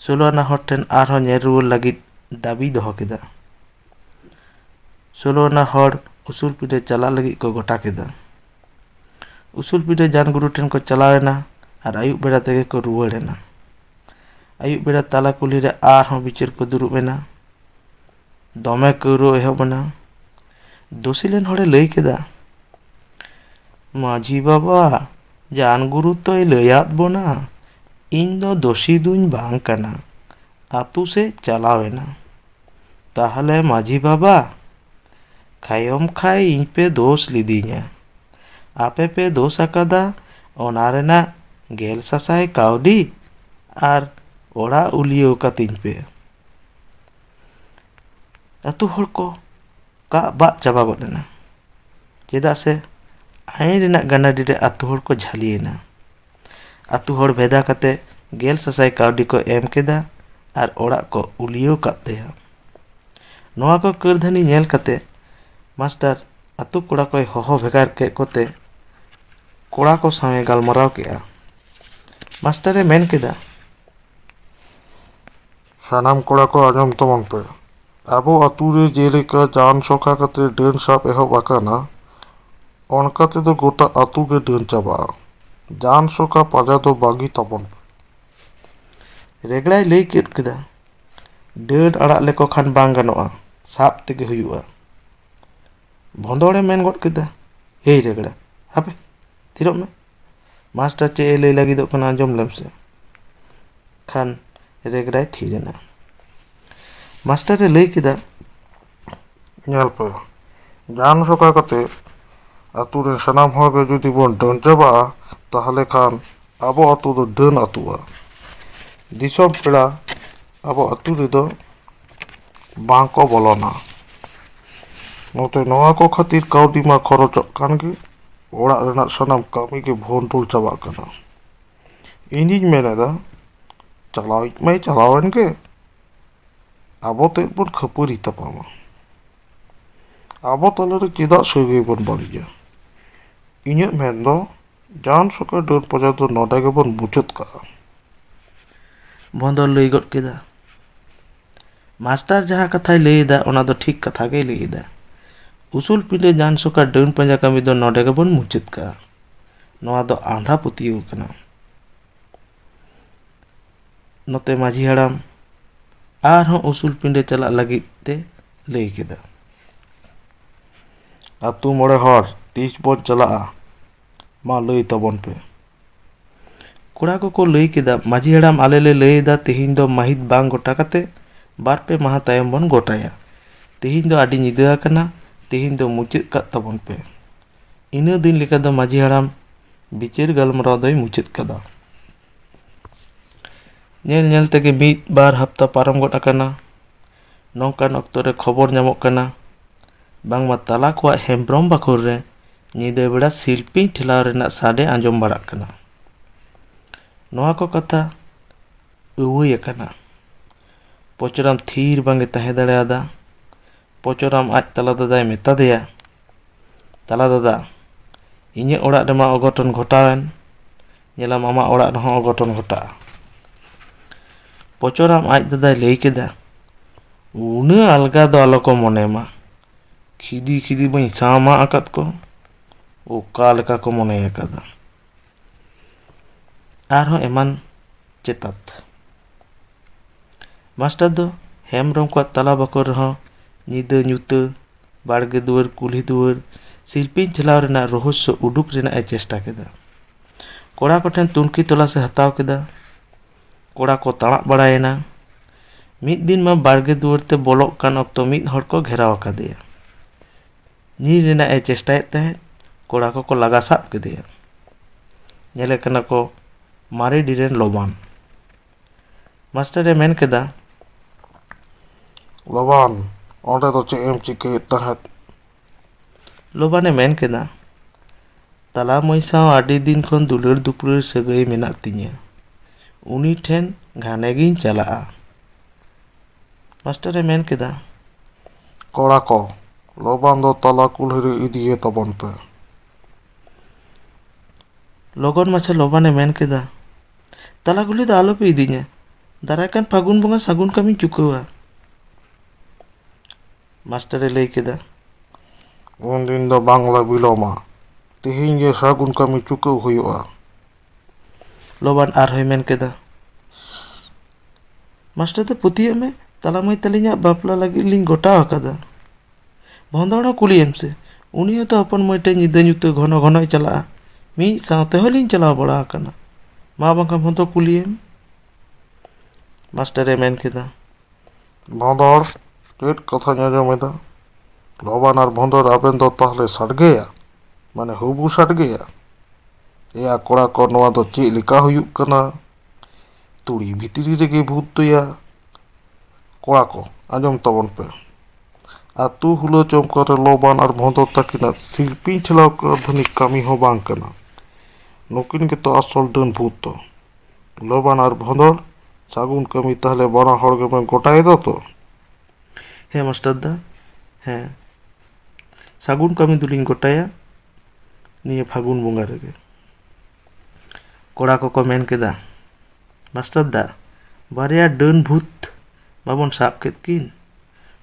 16 ᱟᱱᱟ ᱦᱚᱲ ᱴᱷᱮᱱ ᱟᱨᱦᱚᱸ ᱧᱮᱞ ᱨᱩᱣᱟᱹᱲ ᱞᱟᱹᱜᱤᱫ ᱫᱟᱵᱤᱭ ᱫᱚᱦᱚ ᱠᱮᱫᱟ᱾ 16 ᱟᱱᱟ ᱦᱚᱲ ᱩᱥᱩᱞ ᱯᱤᱸᱰᱟᱹ ᱪᱟᱞᱟᱜ ᱞᱟᱹᱜᱤᱫ ᱠᱚ ᱜᱚᱴᱟ ᱠᱮᱫᱟ। ᱩᱥᱩᱞ ᱯᱤᱸᱰᱟᱹ ᱡᱟᱱ ᱜᱩᱨᱩ ᱴᱷᱮᱱ ᱠᱚ ᱪᱟᱞᱟᱣ ᱮᱱᱟ ᱟᱨ ᱟᱹᱭᱩᱵ ᱵᱮᱲᱟ ᱛᱮᱜᱮ ᱠᱚ ᱨᱩᱣᱟᱹᱲ ᱮᱱᱟ। ᱟᱹᱭᱩᱵ ᱵᱮᱲᱟ ᱛᱟᱞᱟ ᱠᱩᱞᱦᱤ ᱨᱮ ᱟᱨᱦᱚᱸ ᱵᱤᱪᱟᱹᱨ ᱠᱚ ᱫᱩᱲᱩᱵ ᱮᱱᱟ। ᱫᱚᱢᱮ ᱠᱟᱹᱣᱨᱟᱹ ᱮᱦᱚᱵ ᱮᱱᱟ। ᱫᱳᱥᱤ ᱞᱮᱱ ᱦᱚᱲᱮ ᱞᱟᱹᱭ ᱠᱮᱫᱟ, ᱢᱟᱹᱡᱷᱤ ᱵᱟᱵᱟ, ᱡᱟᱱ ᱜᱩᱨᱩ ᱛᱚᱭ ᱞᱟᱹᱭᱟᱫ ᱵᱚᱱᱟ, ᱤᱧ ᱫᱚ ᱫᱳᱥᱤ ᱫᱩᱧ ᱵᱟᱝ ᱠᱟᱱᱟ, ᱟᱛᱩ ᱥᱮᱫ ᱪᱟᱞᱟᱣ ᱮᱱᱟ। ᱛᱟᱦᱞᱮ ᱢᱟᱹᱡᱷᱤ ᱵᱟᱵᱟ, ᱠᱷᱟᱭᱚᱢ ᱠᱷᱟᱭ ᱤᱧ ᱯᱮ ᱫᱳᱥ ᱞᱤᱫᱤᱧᱟ। ᱟᱯᱮ ᱯᱮ ᱫᱳᱥ ᱟᱠᱟᱫᱟ ᱚᱱᱟ ᱨᱮᱱᱟᱜ 10,000 ᱠᱟᱹᱣᱰᱤ ᱟᱨ ᱚᱲᱟᱜ ᱩᱞᱤᱭᱟᱹᱣ ᱠᱟᱹᱛᱤᱧ ᱯᱮ। ᱟᱛᱩ ᱦᱚᱲ ᱠᱚ ᱠᱟᱜ ᱵᱟᱜ ᱪᱟᱵᱟ ᱜᱚᱫ ᱮᱱᱟ। ᱪᱮᱫᱟᱜ ᱥᱮ ᱟᱹᱭᱤᱱ ᱨᱮᱱᱟᱜ ᱜᱟᱱᱟᱰᱤ ᱨᱮ ᱟᱛᱩ ᱦᱚᱲ ᱠᱚ ᱡᱷᱟᱹᱞᱤᱭᱮᱱᱟ। ᱟᱛᱩ ᱦᱚᱲ ᱵᱷᱮᱫᱟ ᱠᱟᱛᱮ 10,000 ᱠᱟᱹᱣᱰᱤ ᱠᱚ ᱮᱢ ᱠᱮᱫᱟ ᱟᱨ ᱚᱲᱟᱜ ᱠᱚ ᱩᱞᱤᱭᱟᱹᱣ ᱠᱟᱫ ᱛᱟᱭᱟ। ᱱᱚᱣᱟ ᱠᱚ ᱠᱟᱹᱨᱫᱷᱟᱹᱱᱤ ᱧᱮᱞ ᱠᱟᱛᱮ ᱢᱟᱥᱴᱟᱨ ᱟᱛᱩ ᱠᱚᱲᱟ ᱠᱚᱭ ᱦᱚᱦᱚ ᱵᱷᱮᱜᱟᱨ ᱠᱮᱫ ᱠᱚᱛᱮ ᱠᱚᱲᱟ ᱠᱚ ᱥᱟᱶᱮ ᱜᱟᱞᱢᱟᱨᱟᱣ ᱠᱮᱜᱼᱟ। ᱢᱟᱥᱴᱟᱨᱮ ᱢᱮᱱ ᱠᱮᱫᱟ, ᱥᱟᱱᱟᱢ ᱠᱚᱲᱟ ᱠᱚ ᱟᱸᱡᱚᱢ ᱛᱟᱵᱚᱱ ᱯᱮ। ᱟᱵᱚ ᱟᱛᱩ ᱨᱮ ᱡᱮᱞᱮᱠᱟ ᱡᱟᱱ ᱥᱚᱠᱷᱟ ᱠᱟᱛᱮ ᱰᱟᱹᱱ ᱥᱟᱵ ᱮᱦᱚᱵ ᱟᱠᱟᱱᱟ, ᱚᱱᱠᱟ ᱛᱮᱫᱚ ᱜᱚᱴᱟ ᱟᱛᱩ ᱜᱮ ᱰᱟᱹᱱ ᱪᱟᱵᱟᱜᱼᱟ। ᱡᱟᱱ ᱥᱚᱠᱷᱟ ᱯᱟᱸᱡᱟ ᱫᱚ ᱵᱟᱹᱜᱤ ᱛᱟᱵᱚᱱ ᱯᱮ। ᱨᱮᱜᱽᱲᱟᱭ ᱞᱟᱹᱭ ᱠᱮᱫ ᱠᱮᱫᱟ, ᱰᱟᱹᱱ ᱟᱲᱟᱜ ᱞᱮᱠᱚ ᱠᱷᱟᱱ ᱵᱟᱝ ᱜᱟᱱᱚᱜᱼᱟ, ᱥᱟᱵ ᱛᱮᱜᱮ ᱦᱩᱭᱩᱜᱼᱟ। ᱵᱷᱚᱸᱫᱚᱲᱮ ᱢᱮᱱ ᱜᱚᱫ ᱠᱮᱫᱟ, ᱦᱮᱭ ᱨᱮᱜᱽᱲᱟ, ᱦᱟᱯᱮ ᱛᱷᱤᱨᱚᱜ ᱢᱮ। ᱢᱟᱥᱴᱟᱨ ᱪᱮᱫ ᱮ ᱞᱟᱹᱭ ᱞᱟᱹᱜᱤᱫᱚᱜ ᱠᱟᱱᱟ ᱟᱸᱡᱚᱢ ᱞᱮᱢ ᱥᱮ। ᱠᱷᱟᱱ ᱨᱮᱜᱽᱲᱟᱭ ᱛᱷᱤᱨ ᱮᱱᱟ। ᱢᱟᱥᱴᱟᱨᱮ ᱞᱟᱹᱭ ᱠᱮᱫᱟ, ᱧᱮᱞ ᱯᱮ, ᱡᱟᱱ ᱥᱚᱠᱷᱟ ᱠᱟᱛᱮ ᱟᱛᱩ ᱨᱮᱱ ᱥᱟᱱᱟᱢ ᱦᱚᱲ ᱜᱮ ᱡᱩᱫᱤ ᱵᱚᱱ ᱰᱟᱹᱱ ᱪᱟᱵᱟᱜᱼᱟ, ᱛᱟᱦᱞᱮ ᱠᱷᱟᱱ ᱟᱵᱚ ᱟᱛᱩ ᱫᱚ ᱰᱟᱹᱱ ᱟᱛᱩᱜᱼᱟ। ᱫᱤᱥᱚᱢ ᱯᱮᱲᱟ ᱟᱵᱚ ᱟᱛᱩ ᱨᱮᱫᱚ ᱵᱟᱝ ᱠᱚ ᱵᱚᱞᱚᱱᱟ। ᱱᱚᱛᱮ ᱱᱚᱣᱟ ᱠᱚ ᱠᱷᱟᱹᱛᱤᱨ ᱠᱟᱹᱣᱰᱤ ᱢᱟ ᱠᱷᱚᱨᱚᱪᱚᱜ ᱠᱟᱱ ᱜᱮ, ᱚᱲᱟᱜ ᱨᱮᱱᱟᱜ ᱥᱟᱱᱟᱢ ᱠᱟᱹᱢᱤ ᱜᱮ ᱵᱷᱚᱱᱰᱩᱞ ᱪᱟᱵᱟᱜ ᱠᱟᱱᱟ। ᱤᱧᱤᱧ ᱢᱮᱱᱮᱫᱟ, ᱪᱟᱞᱟᱣᱤᱡ ᱢᱟᱭ ᱪᱟᱞᱟᱣᱮᱱ ᱜᱮ, ᱟᱵᱚ ᱛᱮᱫ ᱵᱚᱱ ᱠᱷᱟᱹᱯᱟᱹᱨᱤ ᱛᱟᱯᱟᱢᱟ। ᱟᱵᱚ ᱛᱟᱞᱟᱨᱮ ᱪᱮᱫᱟᱜ ᱥᱟᱹᱜᱟᱹᱭ ᱵᱚᱱ ᱵᱟᱹᱲᱤᱡᱟ? ᱤᱧᱟᱹᱜ ᱢᱮᱱ ᱫᱚ ᱡᱟᱱ ᱥᱚᱠᱷᱟ ᱰᱟᱹᱱ ᱯᱟᱸᱡᱟ ᱫᱚ ᱱᱚᱰᱮ ᱜᱮᱵᱚᱱ ᱢᱩᱪᱟᱹᱫ ᱠᱟᱜᱼᱟ। ᱵᱷᱚᱸᱫᱚᱲ ᱞᱟᱹᱭ ᱜᱚᱫ ᱠᱮᱫᱟ, ᱢᱟᱥᱴᱟᱨ ᱡᱟᱦᱟᱸ ᱠᱟᱛᱷᱟᱭ ᱞᱟᱹᱭ ᱮᱫᱟ ᱚᱱᱟ ᱫᱚ ᱴᱷᱤᱠ ᱠᱟᱛᱷᱟ ᱜᱮᱭ ᱞᱟᱹᱭ ᱮᱫᱟ। ᱩᱥᱩᱞ ᱯᱤᱸᱰᱟᱹ ᱡᱟᱱ ᱥᱚᱠᱷᱟ ᱰᱟᱹᱱ ᱯᱟᱸᱡᱟ ᱠᱟᱹᱢᱤ ᱫᱚ ᱱᱚᱰᱮ ᱜᱮᱵᱚᱱ ᱢᱩᱪᱟᱹᱫ ᱠᱟᱜᱼᱟ। ᱱᱚᱣᱟ ᱫᱚ ᱟᱸᱫᱷᱟ ᱯᱟᱹᱛᱭᱟᱹᱣ ᱠᱟᱱᱟ। ᱱᱚᱛᱮ ᱢᱟᱹᱡᱷᱤ ᱦᱟᱲᱟᱢ ᱟᱨᱦᱚᱸ ᱩᱥᱩᱞ ᱯᱤᱸᱰᱟᱹ ᱪᱟᱞᱟᱜ ᱞᱟᱹᱜᱤᱫ ᱛᱮ ᱞᱟᱹᱭ ᱠᱮᱫᱟ, ᱟᱛᱩ ᱢᱚᱬᱮ ᱦᱚᱲ ᱛᱤᱥ ᱵᱚᱱ ᱪᱟᱞᱟᱜᱼᱟ, ᱢᱟ ᱞᱟᱹᱭ ᱛᱟᱵᱚᱱ ᱯᱮ। ᱠᱚᱲᱟ ᱠᱚᱠᱚ ᱞᱟᱹᱭ ᱠᱮᱫᱟ, ᱢᱟᱹᱡᱷᱤ ᱦᱟᱲᱟᱢ ᱟᱞᱮ ᱞᱮ ᱞᱟᱹᱭ ᱮᱫᱟ ᱛᱮᱦᱮᱧ ᱫᱚ ᱢᱟᱹᱦᱤᱛ ᱵᱟᱝ ᱜᱚᱴᱟ ᱠᱟᱛᱮ 2-3 ᱢᱟᱦᱟ ᱛᱟᱭᱚᱢ ᱵᱚᱱ ᱜᱚᱴᱟᱭᱟ। ᱛᱮᱦᱮᱧ ᱫᱚ ᱟᱹᱰᱤ ᱧᱤᱫᱟᱹ ᱟᱠᱟᱱᱟ, ᱛᱮᱦᱮᱧ ᱫᱚ ᱢᱩᱪᱟᱹᱫ ᱠᱟᱜ ᱛᱟᱵᱚᱱ ᱯᱮ। ᱤᱱᱟᱹ ᱫᱤᱱ ᱞᱮᱠᱟ ᱫᱚ ᱢᱟᱹᱡᱷᱤ ᱦᱟᱲᱟᱢ ᱵᱤᱪᱟᱹᱨ ᱜᱟᱞᱢᱟᱨᱟᱣ ᱫᱚᱭ ᱢᱩᱪᱟᱹᱫ ᱠᱟᱫᱟ। ᱧᱮᱞ ᱧᱮᱞ ᱛᱮᱜᱮ 1-2 ᱦᱟᱯᱛᱟ ᱯᱟᱨᱚᱢ ᱜᱚᱫ ᱟᱠᱟᱱᱟ। ᱱᱚᱝᱠᱟᱱ ᱚᱠᱛᱚ ᱨᱮ ᱠᱷᱚᱵᱚᱨ ᱧᱟᱢᱚᱜ ᱠᱟᱱᱟ, ᱵᱟᱝᱢᱟ ᱛᱟᱞᱟ ᱠᱚᱣᱟᱜ ᱦᱮᱢᱵᱨᱚᱢ ᱵᱟᱠᱷᱳᱞ ᱨᱮ ᱧᱤᱫᱟᱹ ᱵᱮᱲᱟ ᱥᱤᱞᱯᱤᱧ ᱴᱷᱮᱞᱟᱣ ᱨᱮᱱᱟᱜ ᱥᱟᱰᱮ ᱟᱸᱡᱚᱢ ᱵᱟᱲᱟᱜ ᱠᱟᱱᱟ। ᱱᱚᱣᱟ ᱠᱚ ᱠᱟᱛᱷᱟ ᱟᱹᱣᱟᱹᱭ ᱟᱠᱟᱱᱟ। ᱯᱚᱪᱚᱨᱟᱢ ᱛᱷᱤᱨ ᱵᱟᱝᱮ ᱛᱟᱦᱮᱸ ᱫᱟᱲᱮᱭᱟᱫᱟ। ᱯᱚᱪᱚᱨᱟᱢ ᱟᱡ ᱛᱟᱞᱟ ᱫᱟᱫᱟᱭ ᱢᱮᱛᱟ ᱫᱮᱭᱟ, ᱛᱟᱞᱟ ᱫᱟᱫᱟ, ᱤᱧᱟᱹᱜ ᱚᱲᱟᱜ ᱨᱮᱢᱟ ᱚᱜᱷᱚᱴᱚᱱ ᱜᱷᱚᱴᱟᱣᱮᱱ, ᱧᱮᱞᱟᱢ ᱟᱢᱟᱜ ᱚᱲᱟᱜ ᱨᱮᱦᱚᱸ ᱚᱜᱷᱚᱴᱚᱱ घटाᱜᱼᱟ। ᱯᱚᱪᱚᱨᱟᱢ ᱟᱡ ᱫᱟᱫᱟᱭ ᱞᱟᱹᱭ ᱠᱮᱫᱟ, ᱩᱱᱟᱹᱜ ᱟᱞᱜᱟ ᱫᱚ ᱟᱞᱚ ᱠᱚ ᱢᱚᱱᱮ ᱢᱟ, ᱠᱷᱤᱫᱤ ᱠᱷᱤᱫᱤ ᱵᱟᱹᱧ ᱥᱟᱢᱟᱜ ᱟᱠᱟᱫ ᱠᱚ, ᱚᱠᱟ ᱞᱮᱠᱟ ᱠᱚ ᱢᱚᱱᱮ ᱟᱠᱟᱫᱟ। ᱟᱨᱦᱚᱸ ᱮᱢᱟᱱ ᱪᱮᱛᱟᱛ। ᱢᱟᱥᱴᱟᱨ ᱫᱚ ᱦᱮᱢᱵᱨᱚᱢ ᱠᱚᱣᱟᱜ ᱛᱟᱞᱟ ᱵᱟᱠᱷᱳᱞ ᱨᱮᱦᱚᱸ ᱧᱤᱫᱟᱹ ᱧᱩᱛᱟᱹ ᱵᱟᱲᱜᱮ ᱫᱩᱣᱟᱹᱨ ᱠᱩᱞᱦᱤ ᱫᱩᱣᱟᱹᱨ ᱥᱤᱞᱯᱤᱧ ᱴᱷᱮᱞᱟᱣ ᱨᱮᱱᱟᱜ ᱨᱚᱦᱚᱥᱥᱚ ᱩᱰᱩᱠ ᱨᱮᱱᱟᱜ ᱮ ᱪᱮᱥᱴᱟ ᱠᱮᱫᱟ। ᱠᱚᱲᱟ ᱠᱚᱴᱷᱮᱱ ᱛᱩᱱᱠᱷᱤ ᱛᱚᱞᱟᱥ ᱮ ᱦᱟᱛᱟᱣ ᱠᱮᱫᱟ। ᱠᱚᱲᱟ ᱠᱚ ᱛᱟᱬᱟᱜ ᱵᱟᱲᱟᱭᱮᱱᱟ। ᱢᱤᱫ ᱫᱤᱱ ᱢᱟ ᱵᱟᱲᱜᱮ ᱫᱩᱣᱟᱹᱨ ᱛᱮ ᱵᱚᱞᱚᱜ ᱠᱟᱱ ᱚᱠᱛᱚ ᱢᱤᱫ ᱦᱚᱲ ᱠᱚ ᱜᱷᱮᱨᱟᱣ ᱟᱠᱟᱫᱮᱭᱟ। ᱧᱤᱨ ᱨᱮᱱᱟᱜ ᱮ ᱪᱮᱥᱴᱟᱭᱮᱫ ᱛᱟᱦᱮᱸᱫ, ᱠᱚᱲᱟ ᱠᱚᱠᱚ ᱞᱟᱜᱟ ᱥᱟᱵ ᱠᱮᱫᱮᱭᱟ। ᱧᱮᱞᱮ ᱠᱟᱱᱟ ᱠᱚ ᱢᱟᱨᱮᱰᱤ ᱨᱮᱱ ᱞᱚᱵᱟᱱ। ᱢᱟᱥᱴᱟᱨᱮ ᱢᱮᱱ ᱠᱮᱫᱟ, ᱞᱚᱵᱟᱱ, ᱚᱸᱰᱮ ᱫᱚ ᱪᱮᱫ ᱮᱢ ᱪᱤᱠᱟᱹᱭᱮᱫ ᱛᱟᱦᱮᱸᱫ? ᱞᱚᱵᱟᱱᱮ ᱢᱮᱱ ᱠᱮᱫᱟ, ᱛᱟᱞᱟ ᱢᱟᱹᱭ ᱥᱟᱶ ᱟᱹᱰᱤ ᱫᱤᱱ ᱠᱷᱚᱱ ᱫᱩᱞᱟᱹᱲ ᱫᱩᱯᱲᱟᱹᱲ ᱥᱟᱹᱜᱟᱹᱭ ᱢᱮᱱᱟᱜ ᱛᱤᱧᱟᱹ, ᱩᱱᱤ ᱴᱷᱮᱱ ᱜᱷᱟᱱᱮ ᱜᱤᱧ ᱪᱟᱞᱟᱜᱼᱟ। ᱢᱟᱥᱴᱟᱨᱮ ᱢᱮᱱ ᱠᱮᱫᱟ, ᱠᱚᱲᱟ ᱠᱚ, ᱞᱚᱵᱟᱱ ᱫᱚ ᱛᱟᱞᱟ ᱠᱩᱞᱦᱤ ᱨᱮ ᱤᱫᱤᱭᱮ ᱛᱟᱵᱚᱱ ᱯᱮ। ᱞᱚᱜᱚᱱ ᱢᱟᱪᱷᱟ ᱞᱚᱵᱟᱱᱮ ᱢᱮᱱ ᱠᱮᱫᱟ, ᱛᱟᱞᱟ ᱠᱩᱞᱦᱤ ᱫᱚ ᱟᱞᱚᱯᱮ ᱤᱫᱤᱧᱟ, ᱫᱟᱨᱟᱭ ᱠᱟᱱ ᱯᱷᱟᱹᱜᱩᱱ ᱵᱚᱸᱜᱟ ᱥᱟᱹᱜᱩᱱ ᱠᱟᱹᱢᱤᱧ ᱪᱩᱠᱟᱹᱣᱟ। ᱢᱟᱥᱴᱟᱨᱮ ᱞᱟᱹᱭ ᱠᱮᱫᱟ, ᱩᱱᱫᱤन ᱫᱚ ᱵᱟᱝᱞᱟ ᱵᱤᱞᱚᱢᱟ, ᱛᱮᱦᱮᱧ ᱜᱮ ᱥᱟᱹᱜᱩᱱ ᱠᱟᱹᱢᱤ ᱪᱩᱠᱟᱹᱣ ᱦᱩᱭᱩᱜᱼᱟ᱾ ᱞᱚᱵᱟᱱ ᱟᱨᱦᱚᱸᱭ ᱢᱮᱱ ᱠᱮᱫᱟ, ᱢᱟᱥᱴᱟᱨ ᱫᱚ ᱯᱩᱛᱷᱤᱭᱟᱜ ᱢᱮ, ᱛᱟᱞᱟ ᱢᱟᱹᱭ ᱛᱟᱹᱞᱤᱧᱟᱜ ᱵᱟᱯᱞᱟ ᱞᱟᱹᱜᱤᱫ ᱞᱤᱧ ᱜᱚᱴᱟ ᱟᱠᱟᱫᱟ᱾ ᱵᱷᱚᱸᱫᱚᱲ ᱦᱚᱸ ᱠᱩᱞᱤᱭᱮᱢ ᱥᱮ, ᱩᱱᱤ ᱦᱚᱸᱛᱚ ᱦᱚᱯᱚᱱ ᱢᱟᱹᱭ ᱴᱷᱮᱱ ᱧᱤᱫᱟᱹ ᱧᱩᱛᱟᱹ ᱜᱷᱚᱱᱚ ᱜᱷᱚᱱᱚᱭ ᱪᱟᱞᱟᱜᱼᱟ᱾ ᱢᱤᱫ ᱥᱟᱶ ᱛᱮᱦᱚᱸ ᱞᱤᱧ ᱪᱟᱞᱟᱣ ᱵᱟᱲᱟ ᱟᱠᱟᱱᱟ᱾ ᱢᱟ ᱵᱟᱝᱠᱷᱟᱱ ᱵᱷᱚᱸᱫᱚᱲ ᱠᱩᱞᱤᱭᱮᱢ᱾ ᱢᱟᱥᱴᱟᱨᱮ ᱢᱮᱱ ᱠᱮᱫᱟ, ᱵᱷᱚᱸᱫᱚᱲ, ᱪᱮᱫ ᱠᱟᱛᱷᱟᱧ ᱟᱸᱡᱚᱢᱮᱫᱟ? ᱞᱚᱵᱟᱱ ᱟᱨ ᱵᱷᱚᱸᱫᱚᱲ ᱟᱵᱮᱱ ᱫᱚ ᱛᱟᱦᱞᱮ ᱥᱟᱰᱜᱮᱭᱟ, ᱢᱟᱱᱮ ᱦᱩᱵᱩ ᱥᱟᱰᱜᱮᱭᱟ? ᱮᱭᱟ ᱠᱚᱲᱟ ᱠᱚ, ᱱᱚᱣᱟ ᱫᱚ ᱪᱮᱫ ᱞᱮᱠᱟ ᱦᱩᱭᱩᱜ ᱠᱟᱱᱟ? ᱛᱩᱲᱤ ᱵᱷᱤᱛᱨᱤ ᱨᱮᱜᱮ ᱵᱷᱩᱛ ᱫᱚᱭᱟ? ᱠᱚᱲᱟ ᱠᱚ ᱟᱸᱡᱚᱢ ᱛᱟᱵᱚᱱ ᱯᱮ, ᱟᱛᱩ ᱦᱩᱞᱟᱹ ᱪᱚᱢᱠᱟ ᱨᱮ ᱞᱚᱵᱟᱱ ᱟᱨ ᱵᱷᱚᱸᱫᱚᱲ ᱛᱟᱹᱠᱤᱱᱟᱜ ᱥᱤᱞᱯᱤᱧ ᱴᱷᱮᱞᱟᱣ ᱟᱫᱷᱩᱱᱤᱠ ᱠᱟᱹᱢᱤ ᱦᱚᱸ ᱵᱟᱝ ᱠᱟᱱᱟ᱾ ᱱᱩᱠᱤᱱ ᱜᱮᱛᱚ ᱟᱥᱚᱞ ᱰᱟᱹᱱ ᱵᱷᱩᱛ ᱫᱚ᱾ ᱞᱚᱵᱟᱱ ᱟᱨ ᱵᱷᱚᱸᱫᱚᱲ, ᱥᱟᱹᱜᱩᱱ ᱠᱟᱹᱢᱤ ᱛᱟᱦᱞᱮ ᱵᱟᱱᱟ ᱦᱚᱲ ᱜᱮᱵᱮᱱ ᱜᱚᱴᱟᱭᱮᱫᱟ ᱛᱚ? ᱦᱮᱸ ᱢᱟᱥᱴᱟᱨ ᱫᱟ, ᱦᱮᱸ, ᱥᱟᱹᱜᱩᱱ ᱠᱟᱹᱢᱤ ᱫᱚᱞᱤᱧ ᱜᱚᱴᱟᱭᱟ ᱱᱤᱭᱟᱹ ᱯᱷᱟᱹᱜᱩᱱ ᱵᱚᱸᱜᱟ ᱨᱮᱜᱮ᱾ ᱠᱚᱲᱟ ᱠᱚᱠᱚ ᱢᱮᱱ ᱠᱮᱫᱟ, ᱢᱟᱥᱴᱟᱨ ᱫᱟ, ᱵᱟᱨᱭᱟ ᱰᱟᱹᱱ ᱵᱷᱩᱛ ᱵᱟᱵᱚᱱ ᱥᱟᱵ ᱠᱮᱫ ᱠᱤᱱ?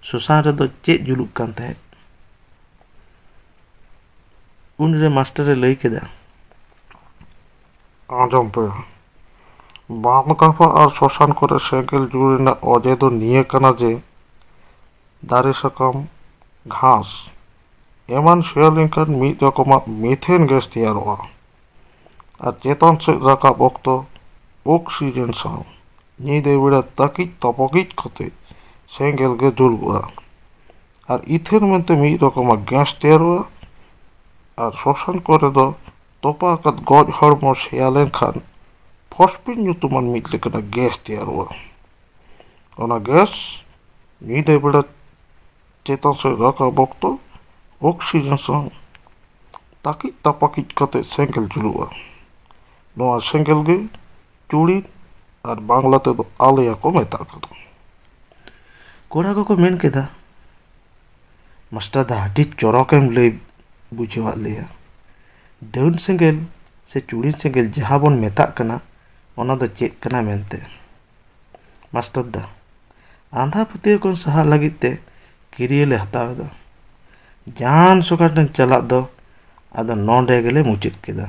ᱥᱚᱥᱟᱱ ᱨᱮᱫᱚ ᱪᱮᱫ ᱡᱩᱞᱩᱜ ᱠᱟᱱ ᱛᱟᱦᱮᱸᱫ? ᱩᱱᱨᱮ ᱢᱟᱥᱴᱟᱨᱮ ᱞᱟᱹᱭ ᱠᱮᱫᱟ, ᱟᱸᱡᱚᱢ ᱯᱮ, ᱵᱟᱸᱫᱷᱠᱟᱯᱟ ᱟᱨ ᱥᱚᱥᱟᱱ ᱠᱚᱨᱮ ᱥᱮᱸᱜᱮᱞ ᱡᱩᱞ ᱨᱮᱱᱟᱜ ᱚᱡᱮ ᱫᱚ ᱱᱤᱭᱟᱹ ᱠᱟᱱᱟ ᱡᱮ, ᱫᱟᱨᱮ ᱥᱟᱠᱟᱢ, ᱜᱷᱟᱸᱥ ᱮᱢᱟᱱ ᱥᱮᱭᱟ ᱞᱮᱱᱠᱷᱟᱱ ᱢᱤᱫ ᱨᱚᱠᱚᱢᱟᱜ ᱢᱤᱛᱷᱮᱱ ᱜᱮᱥ ᱛᱮᱭᱟᱨᱚᱜᱼᱟ᱾ ᱟᱨ ᱪᱮᱛᱟᱱ ᱥᱮᱫ ᱨᱟᱠᱟᱵ ᱚᱠᱛᱚ ᱚᱠᱥᱤᱡᱮᱱ ᱥᱟᱶ ᱧᱤᱫᱟᱹ ᱵᱮᱲᱟ ᱛᱟᱹᱠᱤᱡ ᱛᱟᱯᱟᱠᱤᱡ ᱠᱟᱛᱮ ᱥᱮᱸᱜᱮᱞ ᱜᱮ ᱡᱩᱞᱩᱜᱼᱟ᱾ ᱟᱨ ᱤᱛᱷᱮᱱ ᱢᱮᱱᱛᱮ ᱢᱤᱫ ᱨᱚᱠᱚᱢᱟᱜ ᱜᱮᱥ ᱛᱮᱭᱟᱨᱚᱜᱼᱟ᱾ ᱟᱨ ᱥᱚᱥᱟᱱ ᱠᱚᱨᱮ ᱫᱚ ᱛᱚᱯᱟ ᱟᱠᱟᱫ ᱜᱚᱡ ᱦᱚᱲᱢᱚ ᱥᱮᱭᱟ ᱞᱮᱱᱠᱷᱟᱱ ᱯᱷᱚᱥᱯᱤᱱ ᱧᱩᱛᱩᱢᱟᱱ ᱢᱤᱫ ᱞᱮᱠᱟᱱᱟᱜ ᱜᱮᱥ ᱛᱮᱭᱟᱨᱚᱜᱼᱟ᱾ ᱚᱱᱟ ᱜᱮᱥ ᱧᱤᱫᱟᱹ ᱵᱮᱲᱟ ᱪᱮᱛᱟᱱ ᱥᱮᱫ ᱨᱟᱠᱟᱵ ᱚᱠᱛᱚ ᱚᱠᱥᱤᱡᱮᱱ ᱥᱟᱶ ᱛᱟᱹᱠᱤᱡ ᱛᱟᱯᱟᱠᱤᱡ ᱠᱟᱛᱮ ᱥᱮᱸᱜᱮᱞ ᱡᱩᱞᱩᱜᱼᱟ᱾ ᱱᱚᱣᱟ ᱥᱮᱸᱜᱮᱞ ᱜᱮ ᱪᱩᱲᱤᱱ, ᱟᱨ ᱵᱟᱝᱞᱟ ᱛᱮᱫᱚ ᱟᱞᱮᱭᱟ ᱠᱚ ᱢᱮᱛᱟᱜ ᱠᱟᱱᱟ᱾ ᱠᱚᱲᱟ ᱠᱚᱠᱚ ᱢᱮᱱ ᱠᱮᱫᱟ, ᱢᱟᱥᱴᱟᱨ ᱫᱟ, ᱟᱹᱰᱤ ᱪᱚᱨᱚᱠᱮᱢ ᱞᱟᱹᱭ ᱵᱩᱡᱷᱟᱹᱣᱟᱫ ᱞᱮᱭᱟ᱾ ᱰᱟᱹᱱ ᱥᱮᱸᱜᱮᱞ ᱥᱮ ᱪᱩᱲᱤᱱ ᱥᱮᱸᱜᱮᱞ ᱡᱟᱦᱟᱸ ᱵᱚᱱ ᱢᱮᱛᱟᱜ ᱠᱟᱱᱟ, ᱚᱱᱟ ᱫᱚ ᱪᱮᱫ ᱠᱟᱱᱟ ᱢᱮᱱᱛᱮ? ᱢᱟᱥᱴᱟᱨ ᱫᱟ, ᱟᱸᱫᱷᱟ ᱯᱟᱹᱛᱭᱟᱹᱣ ᱠᱷᱚᱱ ᱥᱟᱦᱟᱜ ᱞᱟᱹᱜᱤᱫ ᱛᱮ ᱠᱤᱨᱭᱟᱹ ᱞᱮ ᱦᱟᱛᱟᱣ ᱮᱫᱟ᱾ ᱡᱟᱦᱟᱱ ᱥᱚᱠᱟ ᱴᱷᱮᱱ ᱪᱟᱞᱟᱜ ᱫᱚ ᱟᱫᱚ ᱱᱚᱰᱮ ᱜᱮᱞᱮ ᱢᱩᱪᱟᱹᱫ ᱠᱮᱫᱟ᱾